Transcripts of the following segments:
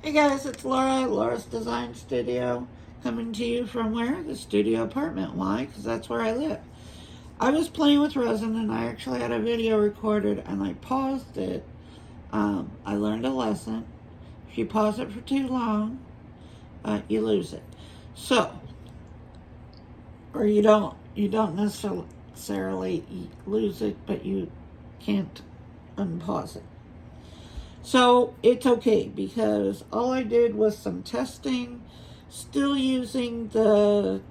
Hey guys, it's Laura, Laura's Design Studio, coming to you from where? The studio apartment. Why? Because that's where I live. I was playing with resin and I actually had a video recorded and I paused it. I learned a lesson. If you pause it for too long, you lose it. So, or you don't necessarily lose it, but you can't unpause it. So it's okay because all I did was some testing, still using the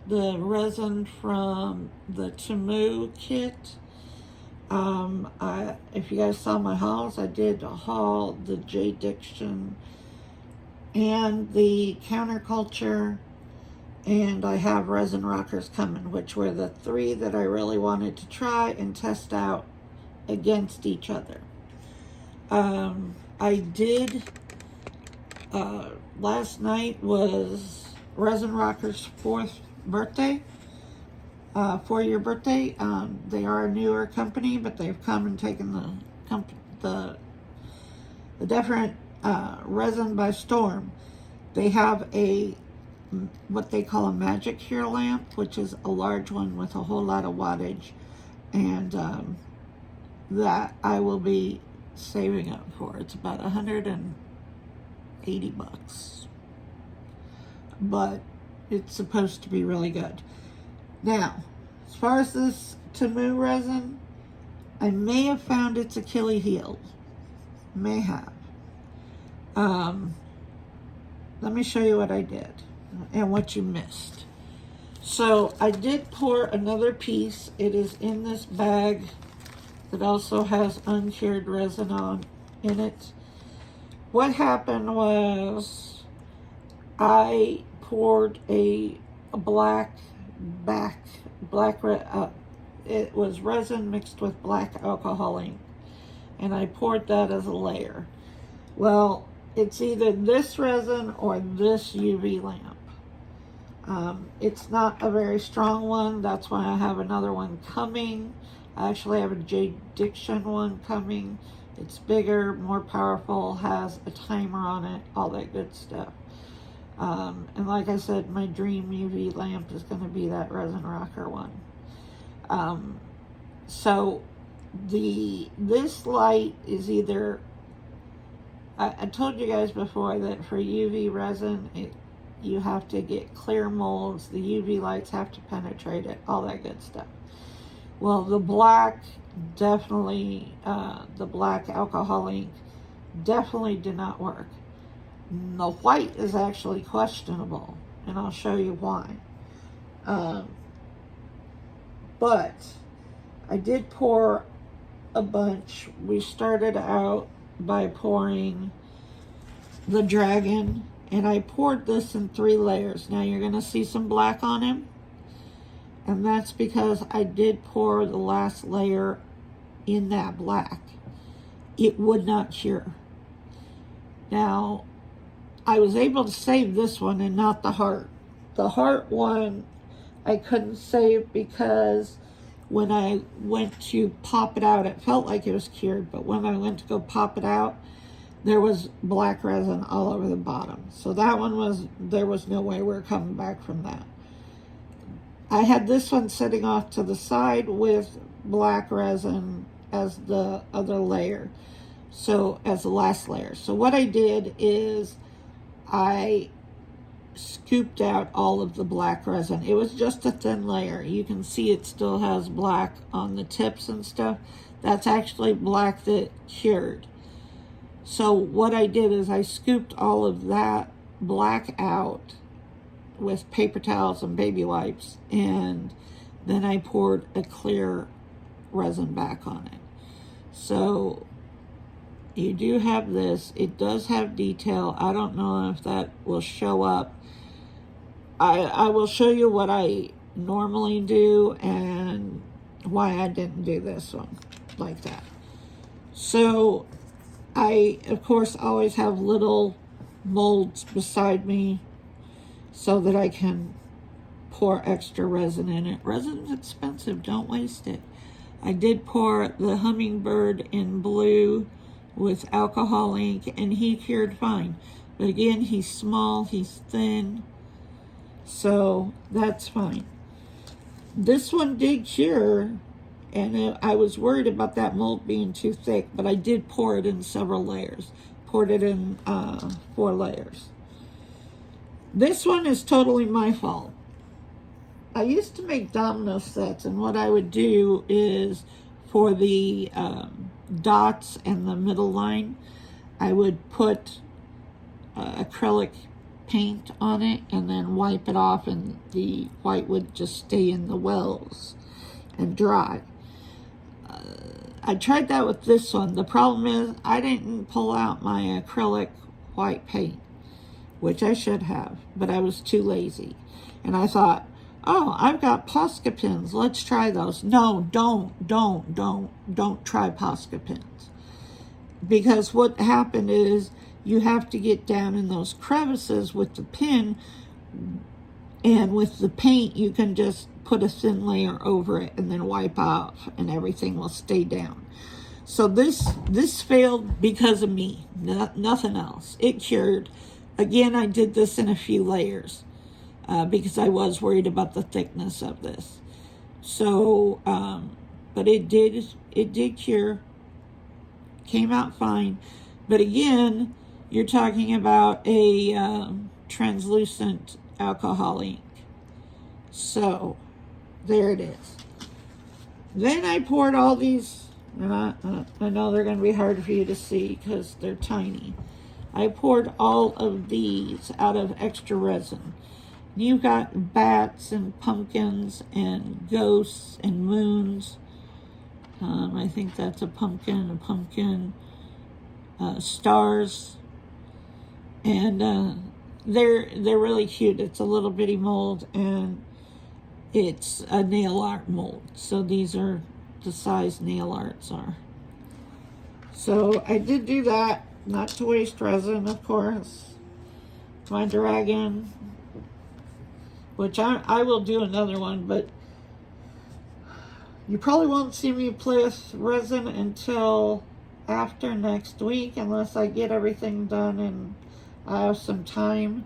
resin from the Temu kit. If you guys saw my hauls, I did haul the J Diction and the Counterculture, and I have resin rockers coming, which were the three that I really wanted to try and test out against each other. I did, last night was Resin Rocker's 4th birthday, 4-year birthday. They are a newer company, but they've come and taken the different resin by storm. They have what they call a magic cure lamp, which is a large one with a whole lot of wattage, and that I will be saving up for. It's about $180, but it's supposed to be really good. Now, as far as this Temu resin, I may have found its Achilles heel. May have. Let me show you what I did and what you missed. So I did pour another piece. It is in this bag. It also has uncured resin in it. What happened was I poured a black, it was resin mixed with black alcohol ink, and I poured that as a layer. Well, it's either this resin or this UV lamp. It's not a very strong one. That's why I have another one coming. I actually have a J Diction one coming. It's bigger, more powerful, has a timer on it, all that good stuff. And like I said, my dream UV lamp is going to be that resin rocker one. So this light is either, I told you guys before that for UV resin, you have to get clear molds. The UV lights have to penetrate it, all that good stuff. Well, the black definitely, the black alcohol ink definitely did not work. The white is actually questionable, and I'll show you why. But I did pour a bunch. We started out by pouring the dragon, and I poured this in 3 layers. Now you're going to see some black on him. And that's because I did pour the last layer in that black. It would not cure. Now, I was able to save this one and not the heart. The heart one I couldn't save because when I went to pop it out, it felt like it was cured, but when I went to go pop it out, there was black resin all over the bottom. So that one there was no way we were coming back from that. I had this one sitting off to the side with black resin as the other layer, so as the last layer. So what I did is I scooped out all of the black resin. It was just a thin layer. You can see it still has black on the tips and stuff. That's actually black that cured. So what I did is I scooped all of that black out with paper towels and baby wipes, and then I poured a clear resin back on it. So you do have this. It does have detail. I don't know if that will show up. I will show you what I normally do and why I didn't do this one like that. So I, of course, always have little molds beside me so that I can pour extra resin in it. Resin's expensive, don't waste it. I did pour the hummingbird in blue with alcohol ink, and he cured fine. But again, he's small, he's thin, so that's fine. This one did cure, and I was worried about that mold being too thick, but I did pour it in several layers. Poured it in 4 layers. This one is totally my fault. I used to make domino sets, and what I would do is for the dots and the middle line, I would put acrylic paint on it and then wipe it off, and the white would just stay in the wells and dry. I tried that with this one. The problem is I didn't pull out my acrylic white paint, which I should have, but I was too lazy. And I thought, oh, I've got Posca pins. Let's try those. No, don't try Posca pins. Because what happened is you have to get down in those crevices with the pin, and with the paint you can just put a thin layer over it and then wipe off and everything will stay down. So this failed because of me, nothing else. It cured. Again, I did this in a few layers because I was worried about the thickness of this. So, but it did cure, came out fine. But again, you're talking about a translucent alcohol ink. So, there it is. Then I poured all these, and I know they're going to be hard for you to see because they're tiny. I poured all of these out of extra resin. You've got bats and pumpkins and ghosts and moons. I think that's a pumpkin, stars. And they're really cute. It's a little bitty mold, and it's a nail art mold. So these are the size nail arts are. So I did do that, not to waste resin, of course. My dragon, which I will do another one, but you probably won't see me play with resin until after next week, unless I get everything done and I have some time.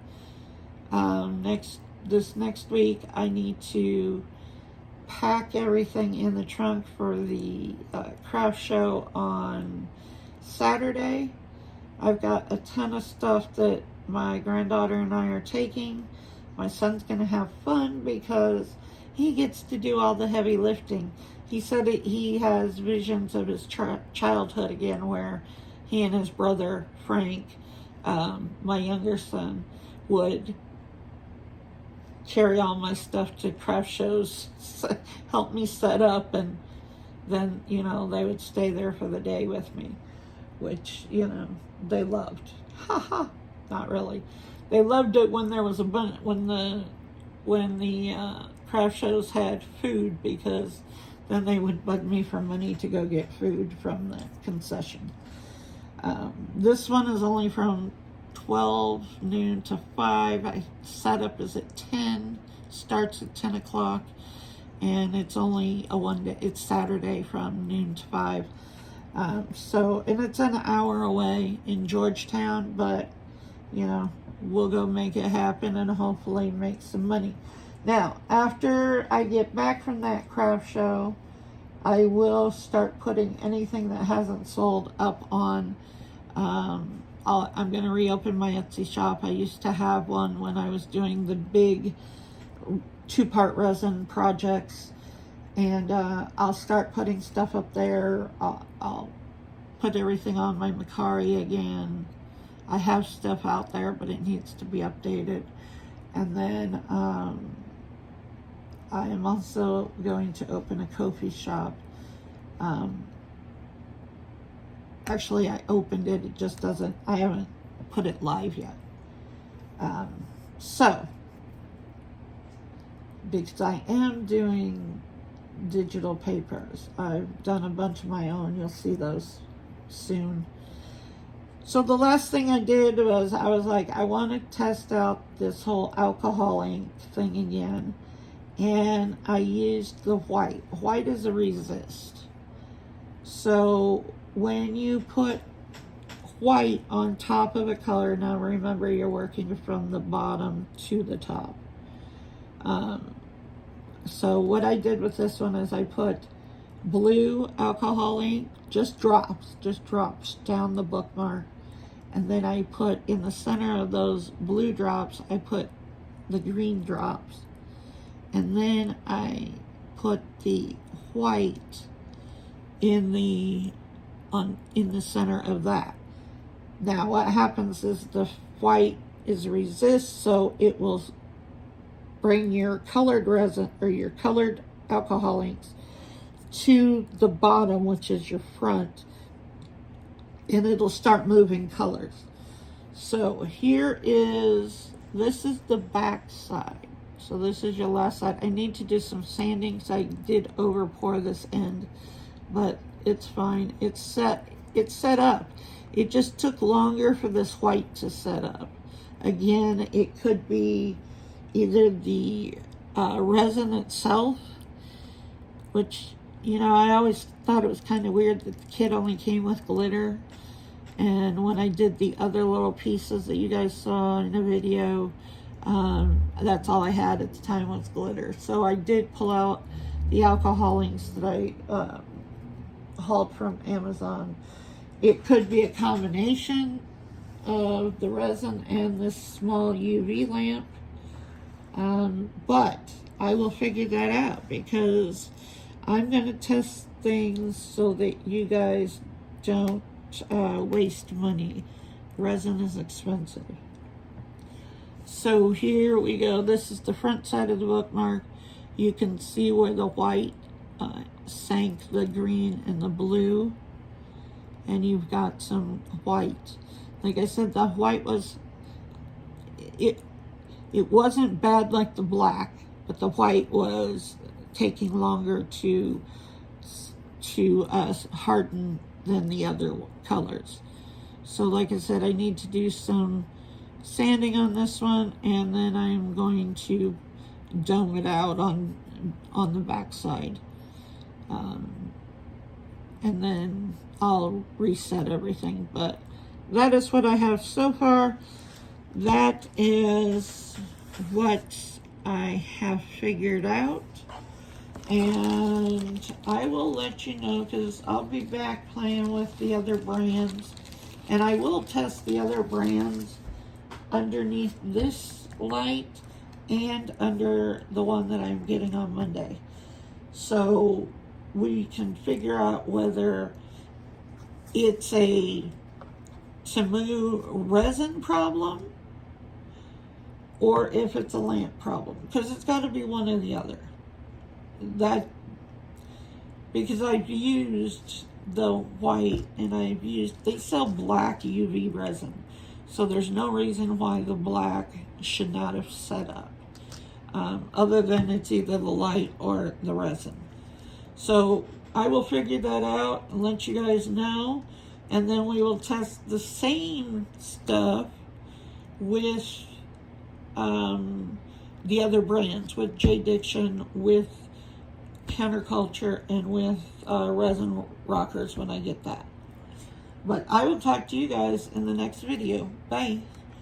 This next week, I need to pack everything in the trunk for the craft show on Saturday. I've got a ton of stuff that my granddaughter and I are taking. My son's going to have fun because he gets to do all the heavy lifting. He said he has visions of his childhood again, where he and his brother Frank, my younger son, would carry all my stuff to craft shows, help me set up, and then, they would stay there for the day with me, which, they loved. Haha, not really. They loved it when there was when the craft shows had food, because then they would bug me for money to go get food from the concession. This one is only from 12 noon to 5. I setup is at 10, starts at 10 o'clock, and it's only a one day. It's Saturday from noon to 5. And it's an hour away in Georgetown, but we'll go make it happen and hopefully make some money. Now, after I get back from that craft show, I will start putting anything that hasn't sold up on. I'm going to reopen my Etsy shop. I used to have one when I was doing the big 2-part resin projects, and I'll start putting stuff up there. I'll put everything on my Macari again. I have stuff out there, but it needs to be updated. And then I am also going to open a Ko-fi shop. Actually, I opened it. It just doesn't, I haven't put it live yet. So, because I am doing digital papers. I've done a bunch of my own. You'll see those soon. So the last thing I did was, I was like, I want to test out this whole alcohol ink thing again. And I used the white. White is a resist. So when you put white on top of a color. Now remember, you're working from the bottom to the top. So what I did with this one is I put blue alcohol ink, just drops down the bookmark. And then I put in the center of those blue drops, I put the green drops. And then I put the white in the center of that. Now what happens is the white is resist, so it will bring your colored resin or your colored alcohol inks to the bottom, which is your front, and it'll start moving colors. So this is the back side. So this is your last side. I need to do some sanding, so I did over pour this end, but it's fine. It's set up. It just took longer for this white to set up. Again, it could be either the resin itself, which, you know, I always thought it was kind of weird that the kit only came with glitter. And when I did the other little pieces that you guys saw in the video, that's all I had at the time was glitter. So I did pull out the alcohol inks that I hauled from Amazon. It could be a combination of the resin and this small UV lamp. But I will figure that out, because I'm going to test things so that you guys don't waste money. Resin is expensive. So here we go. This is the front side of the bookmark. You can see where the white sank the green and the blue, and you've got some white. Like I said, the white was, it wasn't bad like the black, but the white was taking longer to harden than the other colors. So like I said, I need to do some sanding on this one, and then I'm going to dome it out on the back side. And then I'll reset everything. But that is what I have so far. That is what I have figured out. And I will let you know, because I'll be back playing with the other brands. And I will test the other brands underneath this light and under the one that I'm getting on Monday. So we can figure out whether it's a Temu resin problem or if it's a lamp problem, because it's got to be one or the other. That, because I've used the white and they sell black UV resin, so there's no reason why the black should not have set up, other than it's either the light or the resin. So I will figure that out and let you guys know, and then we will test the same stuff with the other brands, with J Diction, with Counterculture, and with Resin Rockers when I get that. But I will talk to you guys in the next video. Bye.